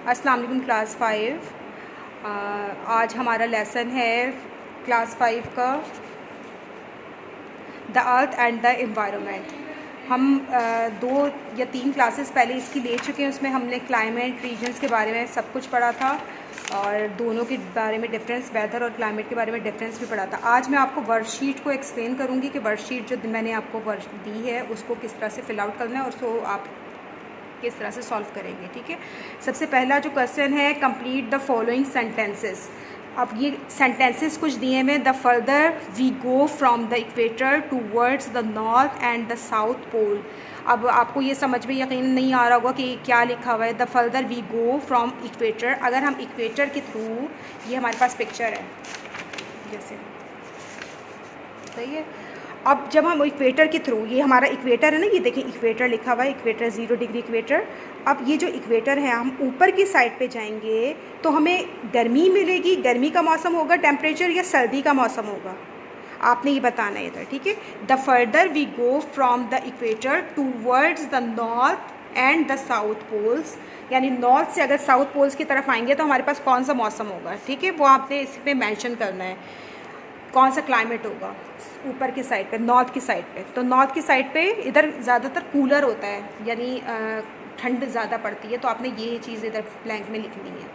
अस्सलाम वालेकुम क्लास 5। आज हमारा लेसन है क्लास 5 का the earth and the environment. हम 2 या 3 क्लासेस पहले इसकी ले चुके हैं। उसमें हमने क्लाइमेट रीजन्स के बारे में सब कुछ पढ़ा था और दोनों के बारे में डिफरेंस, वेदर और क्लाइमेट के बारे में डिफरेंस भी पढ़ा था। आज मैं आपको वर्कशीट को एक्सप्लेन करूँगी कि वर्कशीट जो मैंने आपको वर्क दी है उसको किस तरह से फिल आउट करना है और उसको आप किस तरह से सॉल्व करेंगे। ठीक है, सबसे पहला जो क्वेश्चन है, कंप्लीट द फॉलोइंग सेंटेंसेस। अब ये सेंटेंसेस कुछ दिए हुए, the further we go from the equator towards the north and the south pole. अब आपको ये समझ में यकीन नहीं आ रहा होगा कि क्या लिखा हुआ है, the further we go from equator. अगर हम इक्वेटर के थ्रू, ये हमारे पास पिक्चर है जैसे, सही है। अब जब हम इक्वेटर के थ्रू, ये हमारा इक्वेटर है ना, ये देखिए इक्वेटर लिखा हुआ है, इक्वेटर 0 डिग्री इक्वेटर। अब ये जो इक्वेटर है, हम ऊपर की साइड पे जाएंगे तो हमें गर्मी मिलेगी, गर्मी का मौसम होगा टेम्परेचर, या सर्दी का मौसम होगा, आपने ये बताना है इधर। ठीक है, the further we go from the equator towards the north and the south poles, यानी नॉर्थ से अगर साउथ पोल्स की तरफ आएंगे तो हमारे पास कौन सा मौसम होगा। ठीक है, वो आपने इसमें मेंशन करना है, कौन सा क्लाइमेट होगा ऊपर की साइड पे, नॉर्थ की साइड पे। तो नॉर्थ की साइड पे इधर ज़्यादातर कूलर होता है, यानी ठंड ज़्यादा पड़ती है, तो आपने ये चीज़ इधर ब्लैंक में लिखनी है।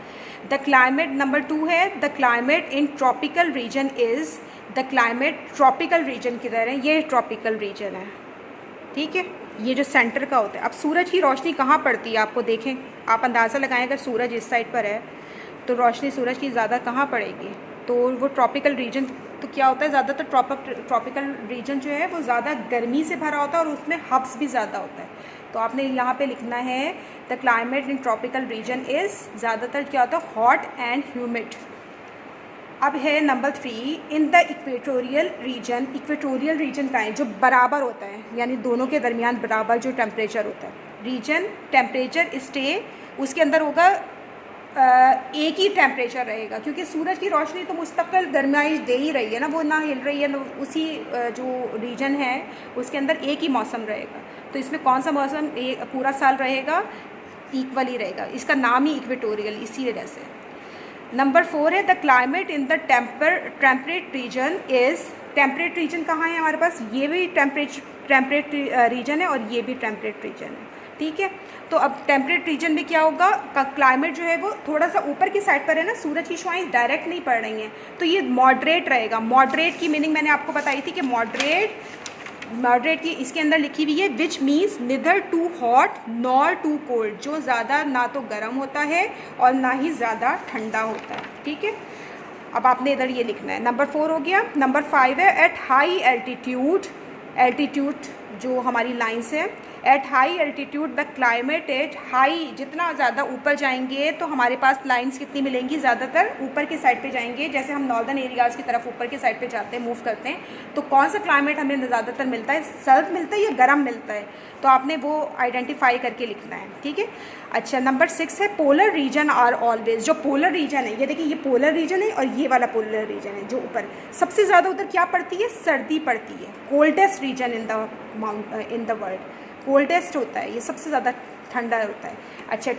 द क्लाइमेट नंबर 2 है, the climate in tropical region is, the climate tropical region किधर है, ये ट्रॉपिकल रीजन है। ठीक है, ये जो सेंटर का होता है। अब सूरज की रोशनी कहाँ पड़ती है, आपको देखें, आप अंदाज़ा लगाएं, अगर सूरज इस साइड पर है तो रोशनी सूरज की ज़्यादा कहाँ पड़ेगी, तो वो ट्रॉपिकल रीजन। तो क्या होता है, ज़्यादातर ट्रॉपिकल रीजन जो है वो ज़्यादा गर्मी से भरा होता है और उसमें हब्स भी ज़्यादा होता है। तो आपने यहाँ पे लिखना है the climate in tropical region is, ज़्यादातर क्या होता है, हॉट एंड ह्यूमिड। अब है number 3, in the equatorial region. Equatorial region का है जो बराबर होता है, यानी दोनों के दरमियान बराबर जो टेम्परेचर होता है। रीजन टेम्परेचर स्टे, उसके अंदर होगा एक ही टेम्परेचर रहेगा, क्योंकि सूरज की रोशनी तो मुस्तकिल गर्माइश दे ही रही है ना, वो ना हिल रही है, उसी जो रीजन है उसके अंदर एक ही मौसम रहेगा। तो इसमें कौन सा मौसम पूरा साल रहेगा, इक्वल ही रहेगा, इसका नाम ही इक्वेटोरियल इसी वजह से। नंबर 4 है, the climate in the temperate region is. Temperate region कहाँ है हमारे पास, ये भी टेम्परेट रीजन है और ये भी टेम्परेट रीजन है। ठीक है, तो अब टेम्परेट रीजन में क्या होगा, क्लाइमेट जो है वो थोड़ा सा ऊपर की साइड पर है ना, सूरज की शुआएं डायरेक्ट नहीं पड़ रही हैं, तो ये मॉडरेट रहेगा। मॉडरेट की मीनिंग मैंने आपको बताई थी कि मॉडरेट की इसके अंदर लिखी हुई है, which means neither too hot nor too cold, जो ज़्यादा ना तो गर्म होता है और ना ही ज़्यादा ठंडा होता है। ठीक है, अब आपने इधर ये लिखना है। नंबर 4 हो गया। नंबर 5 है, एट हाई एल्टीट्यूड। एल्टीट्यूड जो हमारी लाइन्स है, at high altitude the climate at high, जितना ज़्यादा ऊपर जाएंगे तो हमारे पास लाइन्स कितनी मिलेंगी, ज़्यादातर ऊपर की साइड पे जाएंगे। जैसे हम नॉर्दर्न एरियाज़ की तरफ ऊपर की साइड पे जाते हैं, मूव करते हैं, तो कौन सा क्लाइमेट हमें ज़्यादातर मिलता है, सर्द मिलता है या गर्म मिलता है, तो आपने वो आइडेंटिफाई करके लिखना है। ठीक है, अच्छा नंबर 6 है, पोलर रीजन आर ऑलवेज। जो पोलर रीजन है, ये देखिए ये पोलर रीजन है और ये वाला पोलर रीजन है, जो ऊपर सबसे ज़्यादा उधर क्या पड़ती है, सर्दी पड़ती है। Coldest region in the world, coldest होता है, ये सबसे ज़्यादा ठंडा होता है। अच्छा,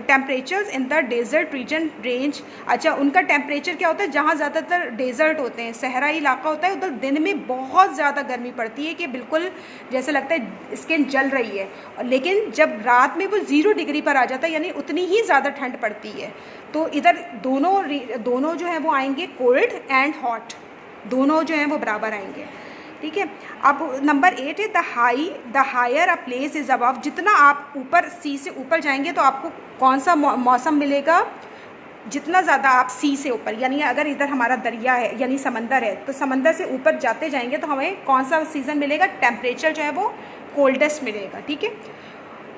temperatures in the desert region range. अच्छा, उनका टेम्परेचर क्या होता है, जहाँ ज़्यादातर डेजर्ट होते हैं, सहराई इलाका होता है, उधर दिन में बहुत ज़्यादा गर्मी पड़ती है कि बिल्कुल जैसे लगता है स्किन जल रही है, लेकिन जब रात में वो 0 डिग्री पर आ जाता है, यानी उतनी ही ज़्यादा ठंड पड़ती है। तो इधर दोनों जो हैं वो आएंगे, कोल्ड एंड हॉट, दोनों जो हैं वो बराबर आएंगे। ठीक है, अब नंबर 8 है, the higher a place is above. जितना आप ऊपर सी से ऊपर जाएंगे तो आपको कौन सा मौसम मिलेगा, जितना ज़्यादा आप सी से ऊपर, यानी अगर इधर हमारा दरिया है यानी समंदर है, तो समंदर से ऊपर जाते जाएंगे तो हमें कौन सा सीज़न मिलेगा, टेम्परेचर जो है वो कोल्डेस्ट मिलेगा। ठीक है,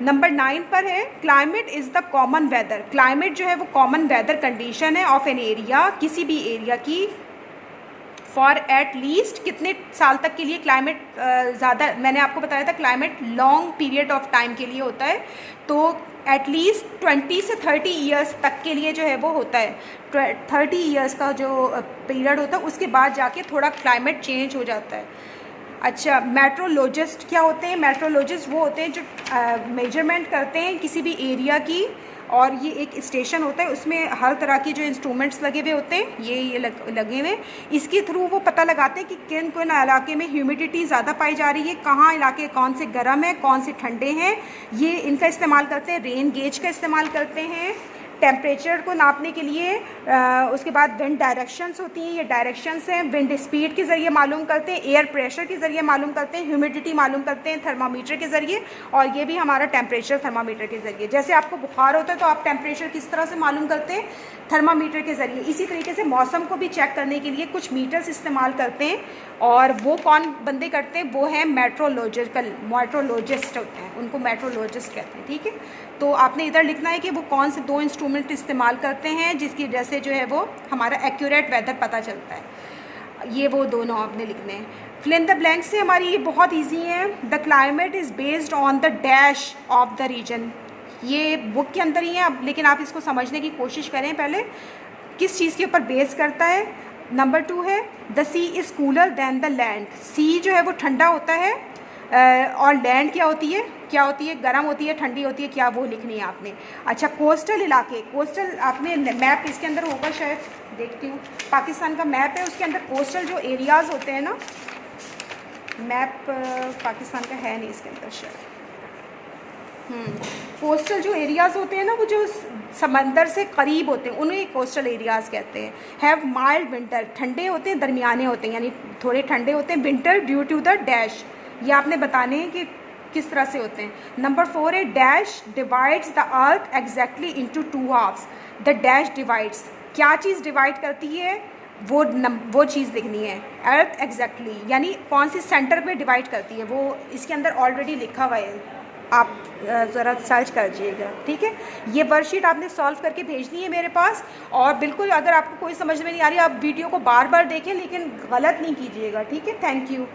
नंबर 9 पर है, climate is the common weather. Climate जो है वो कॉमन वेदर कंडीशन है ऑफ एन एरिया, किसी भी एरिया की, फॉर एट लीस्ट कितने साल तक के लिए क्लाइमेट ज़्यादा, मैंने आपको बताया था climate long period of time के लिए होता है, तो एटलीस्ट 20 से 30 ईयर्स तक के लिए जो है वो होता है। 30 ईयर्स का जो पीरियड होता है उसके बाद जाके थोड़ा क्लाइमेट चेंज हो जाता है। अच्छा, मेट्रोलॉजिस्ट क्या होते हैं? मेट्रोलॉजिस्ट वो होते हैं जो मेजरमेंट करते हैं किसी भी एरिया की, और ये एक स्टेशन होता है, उसमें हर तरह के जो इंस्ट्रूमेंट्स लगे हुए होते हैं, ये लगे हुए, इसके थ्रू वो पता लगाते हैं कि किन किन इलाके में ह्यूमिडिटी ज़्यादा पाई जा रही है, कहाँ इलाके कौन से गर्म है, कौन से ठंडे हैं, ये इनका इस्तेमाल करते हैं। रेन गेज का इस्तेमाल करते हैं टेम्परेचर को नापने के लिए। उसके बाद विंड डायरेक्शंस होती हैं, ये डायरेक्शंस हैं, विंड स्पीड के ज़रिए मालूम करते हैं, एयर प्रेशर के ज़रिए मालूम करते हैं, ह्यूमिडिटी मालूम करते हैं थर्मामीटर के ज़रिए, और ये भी हमारा टेम्परेचर थर्मामीटर के ज़रिए। जैसे आपको बुखार होता है तो आप टेम्परेचर किस तरह से मालूम करते हैं? थर्मामीटर के ज़रिए। इसी तरीके से मौसम को भी चेक करने के लिए कुछ मीटर्स इस्तेमाल करते हैं, और वो कौन बंदे करते हैं? वो हैं मेट्रोलॉजिस्ट होते हैं, उनको मेट्रोलॉजिस्ट कहते हैं। ठीक है, तो आपने इधर लिखना है कि वो कौन से 2 इंस्ट्रूमेंट इस्तेमाल करते हैं जिसकी वजह से जो है वो हमारा एक्यूरेट वेदर पता चलता है। ये वो दोनों आपने लिखने हैं। फिल इन द ब्लैंक से हमारी ये बहुत ईजी है। The climate is based on the dash of the region. ये बुक के अंदर ही है, अब लेकिन आप इसको समझने की कोशिश करें पहले, किस चीज़ के ऊपर बेस करता है। नंबर 2 है the sea is cooler than the land. Sea जो है वो ठंडा होता है, और लैंड क्या होती है? गर्म होती है, ठंडी होती है, क्या वो लिखनी है आपने। अच्छा, कोस्टल इलाके, कोस्टल आपने मैप इसके अंदर होगा शायद, देखती हूँ, पाकिस्तान का मैप है, उसके अंदर कोस्टल जो एरियाज़ होते हैं ना, मैप पाकिस्तान का है नहीं इसके अंदर शायद। कोस्टल जो एरियाज़ होते हैं ना, वो जो समंदर से करीब होते हैं, उन्हें कोस्टल एरियाज़ कहते हैं। हैव माइल्ड विंटर, ठंडे होते हैं, दरमियाने होते हैं, यानी थोड़े ठंडे होते हैं। Winter due to the dash, ये आपने बताने हैं कि किस तरह से होते हैं। नंबर 4 है dash divides the earth exactly into 2 halves. The dash divides, क्या चीज़ डिवाइड करती है? वो चीज़ लिखनी है। अर्थ एग्जैक्टली यानी कौन सी सेंटर पे डिवाइड करती है, वो इसके अंदर ऑलरेडी लिखा हुआ है, आप ज़रा सर्च कर लीजिएगा। ठीक है, ये वर्कशीट आपने सॉल्व करके भेजनी है मेरे पास, और बिल्कुल अगर आपको कोई समझ में नहीं आ रही, आप वीडियो को बार बार देखें, लेकिन गलत नहीं कीजिएगा। ठीक है, थैंक यू।